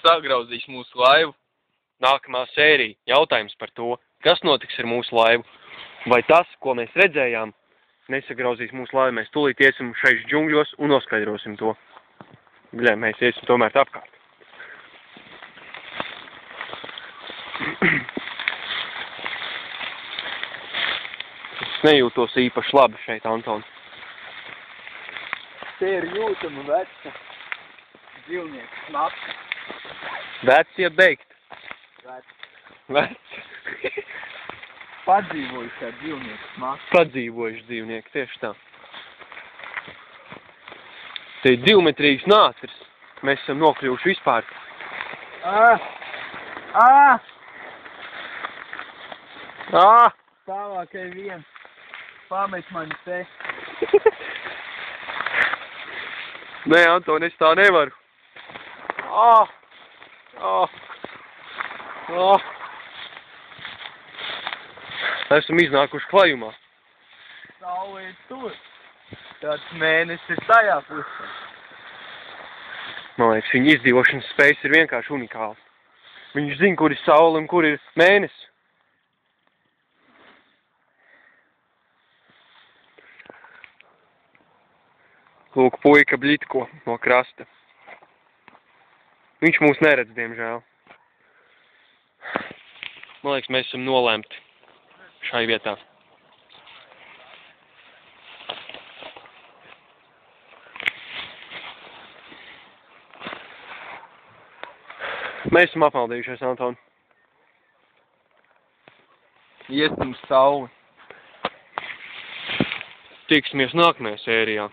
sagrauzīs mūsu laivu? Nākamā sērija. Jautājums par to, kas notiks ar mūsu laivu. Vai tas, ko mēs redzējām, nesagrauzīs mūsu laivu. Mēs tūlīt iesim šeit džungļos un noskaidrosim to. Bļē, mēs iesim tomēr apkārt. Es nejūtos īpaši labi šeit, Anton. Te ir jūtama veca dzīvnieku smaka. Vec, ja beigt. Vec. Padzīvojušā dzīvnieku smaka. Padzīvojuši dzīvnieki, tieši tā. Te ir 2 metrīgs nātris. Mēs esam nokļuvuši vispār. Tālākai viens. Pamet mani te. Nē, Anton, es tā nevaru. Esam iznākuši klajumā. Saule ir tur. Tāds mēnesis ir tajā pusē. Man liekas, viņa izdzīvošanas spējas ir vienkārši unikāls. Viņš zina, kur ir saule un kur ir mēnesis. Lūk, puika bļitko no krasta. Viņš mūs neredz, diemžēl. Man liekas, mēs esam nolemti šai vietā. Mēs esam apmaldījušies, Anton. Iesim uz sauli. Tiksimies nākamajā sērijā.